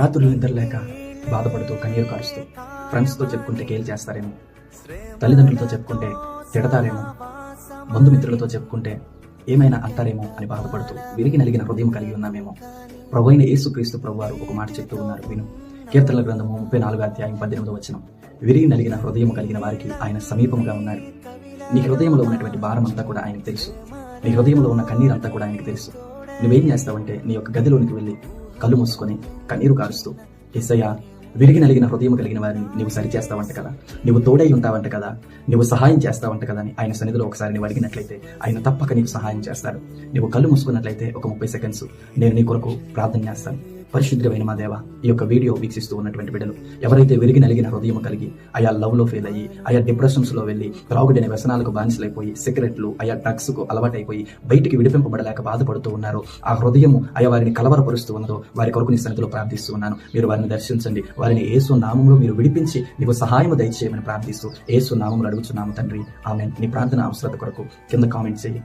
రాత్రులు నిద్రలేక బాధపడుతూ కన్నీరు కారుస్తూ ఫ్రెండ్స్తో చెప్పుకుంటే కేల్ చేస్తారేమో, తల్లిదండ్రులతో చెప్పుకుంటే తిడతారేమో, బంధుమిత్రులతో చెప్పుకుంటే ఏమైనా అంటారేమో అని బాధపడుతూ విరిగి నలిగిన హృదయం కలిగి ఉన్నామేమో. ప్రభువైన యేసుక్రీస్తు ప్రభువారు ఒక మాట చెప్తూ ఉన్నారు, విను. కీర్తనల గ్రంథము 34:18 విరిగి నలిగిన హృదయం కలిగిన వారికి ఆయన సమీపంగా ఉన్నాడు. నీ హృదయంలో ఉన్నటువంటి భారం అంతా కూడా ఆయనకు తెలుసు. నీ హృదయంలో ఉన్న కన్నీరంతా కూడా ఆయనకు తెలుసు. నువ్వేం చేస్తావంటే నీ యొక్క గదిలోనికి వెళ్ళి కళ్ళు మూసుకొని కన్నీరు కారుస్తూ, యేసయ్యా, విరిగి నలిగిన హృదయం కలిగిన వారిని నువ్వు సరిచేస్తావంట కదా, నువ్వు తోడై ఉంటావంట కదా, నువ్వు సహాయం చేస్తావంట కదా అని ఆయన సన్నిధిలో ఒకసారి నువ్వు అడిగినట్లయితే ఆయన తప్పక నీకు సహాయం చేస్తాడు. నువ్వు కళ్ళు మూసుకున్నట్లయితే ఒక 30 సెకండ్స్ నేను నీ కొరకు ప్రార్థన చేస్తాను. పరిశుద్ధమైన మా దేవ, ఈ యొక్క వీడియో వీక్షిస్తూ ఉన్నటువంటి బిడ్డలు ఎవరైతే విరిగి నలిగిన హృదయం కలిగి ఆయా లవ్ లో ఫెయిల్ అయ్యి, ఆయా డిప్రెషన్స్ లో వెళ్ళి, త్రాగుడైన వ్యసనాలకు బానిసలైపోయి, సిగరెట్లు, ఆయా డ్రగ్స్ కు అలవాటైపోయి బయటికి విడిపింపబడలేక బాధపడుతూ ఉన్నారో, ఆ హృదయము ఆయా వారిని కలవరపరుస్తూ ఉన్నదో వారి కొరకు నీ సన్నిధిలో ప్రార్థిస్తూ ఉన్నాను. మీరు వారిని దర్శించండి, వారిని యేసు నామములో మీరు విడిపించి నీవు సహాయం దయచేయమని ప్రార్థిస్తూ యేసు నామములో అడుగుచున్నాము తండ్రి, ఆమేన్. నీ ప్రార్థన అవసరత కొరకు కింద కామెంట్ చేయి.